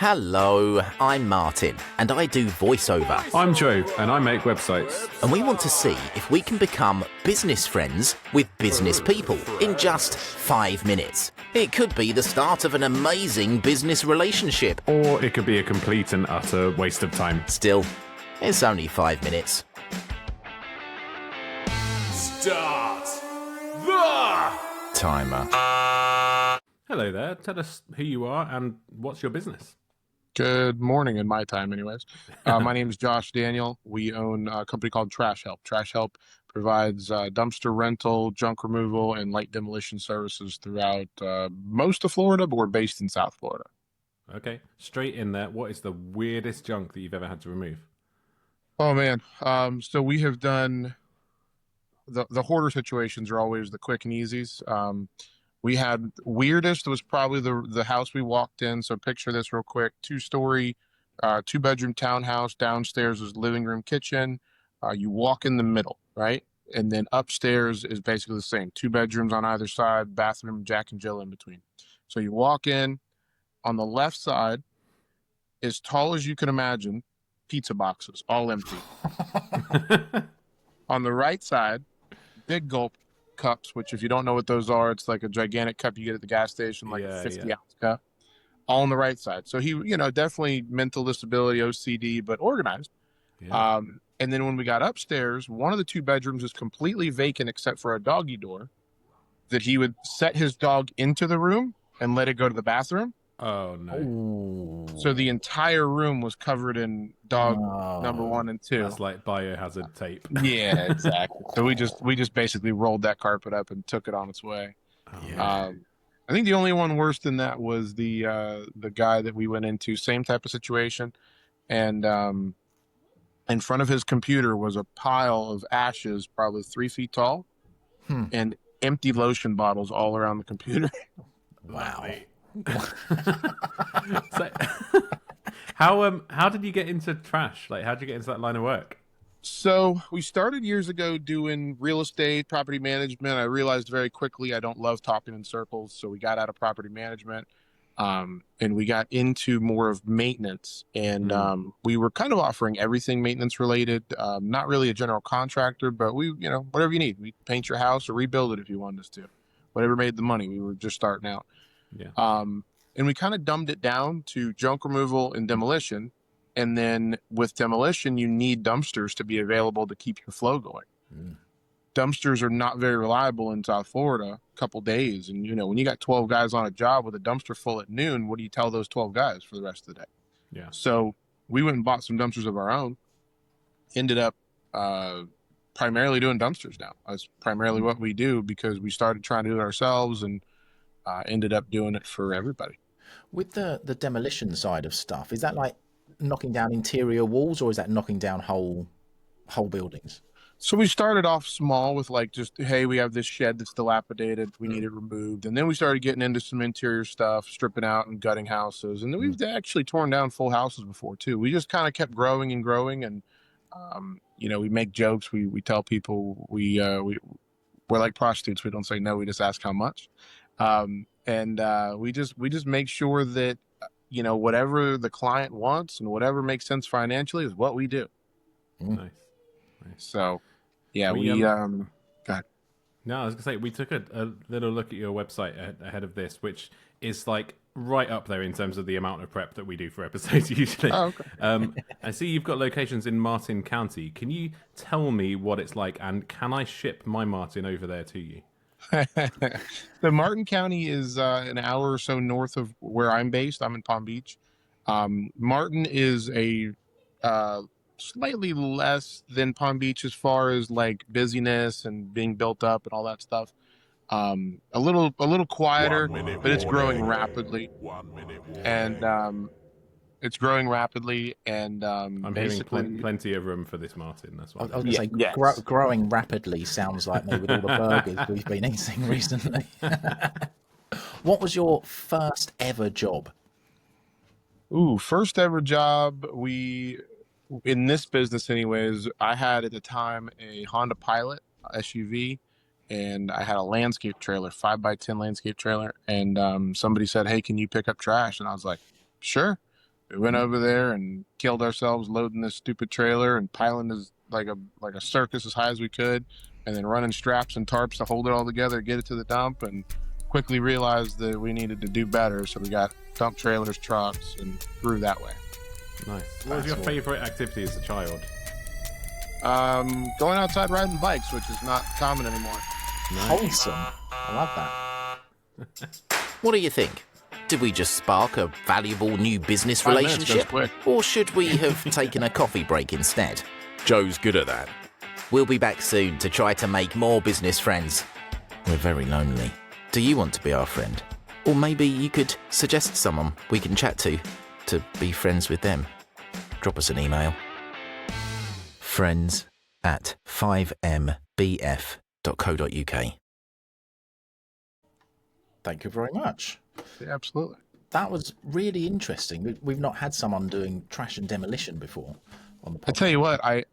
Hello, I'm Martin, and I do voiceover. I'm Joe, and I make websites. And we want to see if we can become business friends with business people in just 5 minutes. It could be the start of an amazing business relationship. Or it could be a complete and utter waste of time. Still, it's only 5 minutes. Start the Timer. Hello there. Tell us who you are and what's your business. Good morning in my time, anyways. My name is Josh Daniel. We own a company called Trash Help. Trash Help provides dumpster rental, junk removal, and light demolition services throughout most of Florida, but we're based in South Florida. Okay, straight in there. What is the weirdest junk that you've ever had to remove? Oh, man. So we have done... The hoarder situations are always the quick and easies. We had weirdest was probably the house we walked in. So picture this real quick: 2-story, 2-bedroom townhouse. Downstairs is living room, kitchen. You walk in the middle, right? And then upstairs is basically the same: 2 bedrooms on either side, bathroom, Jack and Jill in between. So you walk in. On the left side, as tall as you can imagine, pizza boxes, all empty. On the right side, big gulp cups, which if you don't know what those are, it's like a gigantic cup you get at the gas station, like a 50-ounce cup, all on the right side. So he, definitely mental disability, OCD, but organized. Yeah. And then when we got upstairs, one of the 2 bedrooms is completely vacant except for a doggy door that he would set his dog into the room and let it go to the bathroom. Oh, no. Ooh. So the entire room was covered in dog number 1 and 2. That's like biohazard tape. Yeah, exactly. So we just basically rolled that carpet up and took it on its way. Oh, Yeah. I think the only one worse than that was the guy that we went into, same type of situation, and in front of his computer was a pile of ashes, probably 3 feet tall, and empty lotion bottles all around the computer. Wow. So, how did you get into trash? Like, how did you get into that line of work? So we started years ago doing real estate, property management. I realized very quickly I don't love talking in circles, so we got out of property management, and we got into more of maintenance. And we were kind of offering everything maintenance related. Not really a general contractor, but we, whatever you need. We paint your house or rebuild it if you wanted us to. Whatever made the money. We were just starting out. Yeah. And we kind of dumbed it down to junk removal and demolition. And then with demolition, you need dumpsters to be available to keep your flow going. Dumpsters are not very reliable in South Florida, a couple days. And, when you got 12 guys on a job with a dumpster full at noon, what do you tell those 12 guys for the rest of the day? Yeah. So we went and bought some dumpsters of our own, ended up primarily doing dumpsters now. That's primarily what we do because we started trying to do it ourselves and ended up doing it for everybody. With the demolition side of stuff, is that like knocking down interior walls, or is that knocking down whole buildings? So we started off small with like just, hey, we have this shed that's dilapidated. We need it removed. And then we started getting into some interior stuff, stripping out and gutting houses. And then we've actually torn down full houses before too. We just kind of kept growing and growing. And, we make jokes. We tell people we're like prostitutes. We don't say no. We just ask how much. We just make sure that, whatever the client wants and whatever makes sense financially is what we do. Nice. So, yeah, We, go ahead. No, I was gonna say we took a little look at your website ahead of this, which is like right up there in terms of the amount of prep that we do for episodes usually. Oh, okay. I see you've got locations in Martin County. Can you tell me what it's like, and can I ship my Martin over there to you? So Martin County is an hour or so north of where I'm based. I'm in Palm Beach. Martin is a slightly less than Palm Beach as far as like busyness and being built up and all that stuff. A little quieter, but it's growing rapidly. It's growing rapidly, and I'm basically hearing plenty of room for this Martin. That's I what was going to say, yes. growing rapidly sounds like me with all the burgers we've been eating recently. What was your first ever job? First ever job. In this business anyways, I had at the time a Honda Pilot SUV, and I had a landscape trailer, 5x10 landscape trailer. And somebody said, hey, can you pick up trash? And I was like, sure. We went over there and killed ourselves loading this stupid trailer and piling this like a circus as high as we could, and then running straps and tarps to hold it all together, get it to the dump, and quickly realized that we needed to do better. So we got dump trailers, trucks, and grew that way. Nice. What was your favorite activity as a child? Going outside riding bikes, which is not common anymore. Wholesome. I love that. What do you think? Did we just spark a valuable new business 5 minutes goes relationship? quick. Or should we have taken a coffee break instead? Joe's good at that. We'll be back soon to try to make more business friends. We're very lonely. Do you want to be our friend? Or maybe you could suggest someone we can chat to be friends with them. Drop us an email. friends@5mbf.co.uk. Thank you very much. Yeah, absolutely. That was really interesting. We've not had someone doing trash and demolition before on the podcast. I tell you what, I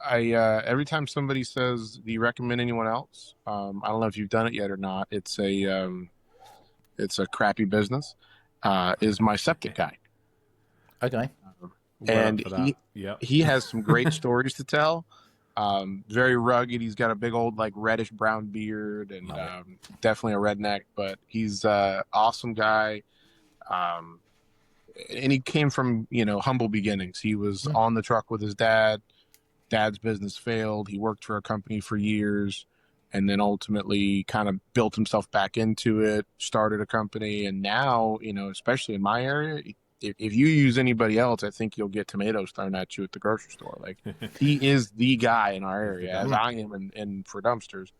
every time somebody says, "Do you recommend anyone else?" I don't know if you've done it yet or not. It's a crappy business. Is my septic guy, Okay. and For that. Yep. he has some great stories to tell. Very rugged. He's got a big old like reddish brown beard and definitely a redneck, but he's awesome guy. And he came from, humble beginnings. He was on the truck with his dad. Dad's business failed. He worked for a company for years and then ultimately kind of built himself back into it, started a company. And now, especially in my area, if you use anybody else, I think you'll get tomatoes thrown at you at the grocery store. Like he is the guy in our area, as I am in for dumpsters.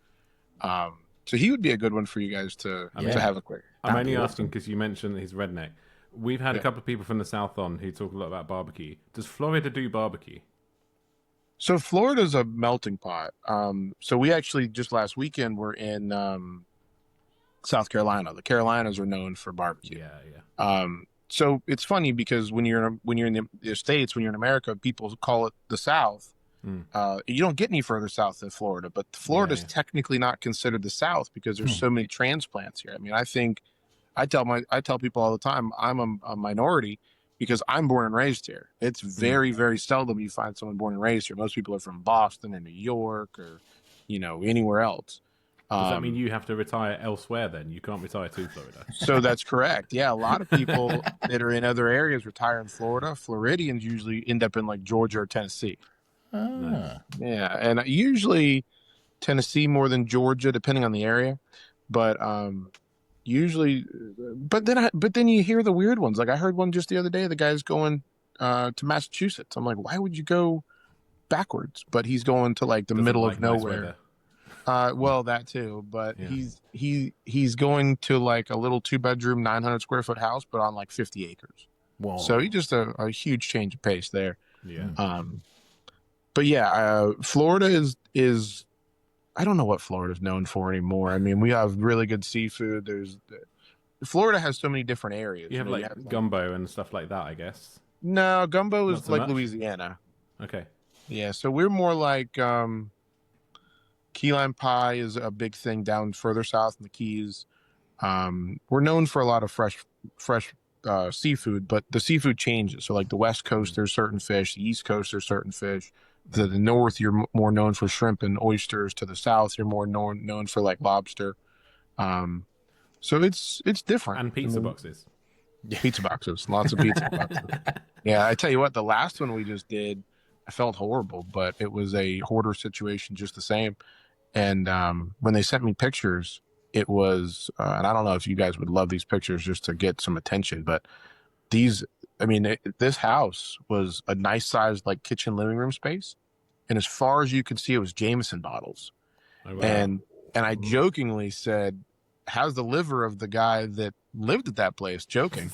So he would be a good one for you guys to have a quick. I'm only asking because you mentioned that he's redneck. We've had a couple of people from the South on who talk a lot about barbecue. Does Florida do barbecue? So Florida's a melting pot. So we actually just last weekend were in South Carolina. The Carolinas are known for barbecue. Yeah. So it's funny because when you're in the States, when you're in America, people call it the South. You don't get any further south than Florida, but Florida's technically not considered the South because there's so many transplants here. I mean, I think I tell people all the time I'm a minority because I'm born and raised here. It's very, very seldom you find someone born and raised here. Most people are from Boston or New York or anywhere else. Does that mean you have to retire elsewhere then? You can't retire to Florida. So that's correct. Yeah, a lot of people that are in other areas retire in Florida. Floridians usually end up in like Georgia or Tennessee. Ah. Yeah, and usually Tennessee more than Georgia, depending on the area. But usually, but then you hear the weird ones. Like I heard one just the other day. The guy's going to Massachusetts. I'm like, why would you go backwards? But he's going to like the middle of nowhere. Well, that too, but he's going to like a little 2-bedroom, 900 square foot house, but on like 50 acres. Whoa. So he just a huge change of pace there. Yeah. But yeah, Florida is I don't know what Florida's known for anymore. I mean, we have really good seafood. Florida has so many different areas. You have gumbo and stuff like that, I guess. No, gumbo is Not so like much? Louisiana. Okay. Yeah, so we're more like key lime pie is a big thing down further south in the Keys. We're known for a lot of fresh seafood, but the seafood changes. So like the West Coast, there's certain fish. The East Coast, there's certain fish. To the north, you're more known for shrimp and oysters. To the south, you're more known for like lobster. So it's different. And pizza boxes. Pizza boxes, lots of pizza boxes. Yeah, I tell you what, the last one we just did, I felt horrible, but it was a hoarder situation just the same. And when they sent me pictures, it was, and I don't know if you guys would love these pictures just to get some attention, but this house was a nice sized like kitchen living room space. And as far as you could see, it was Jameson bottles. Oh, wow. And I jokingly said, how's the liver of the guy that lived at that place? Joking.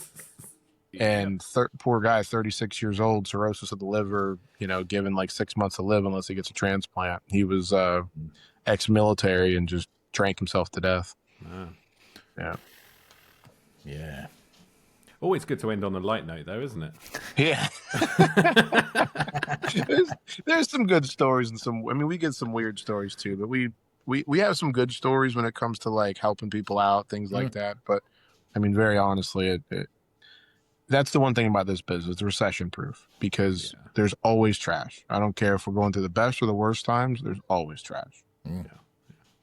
And poor guy, 36 years old, cirrhosis of the liver, given like 6 months to live unless he gets a transplant. He was ex-military and just drank himself to death. Ah. Yeah. Always good to end on a light note, though, isn't it? Yeah. there's some good stories and we get some weird stories too, but we have some good stories when it comes to like helping people out, things like that. But I mean, very honestly, that's the one thing about this business. It's recession proof because there's always trash. I don't care if we're going through the best or the worst times. There's always trash. Mm.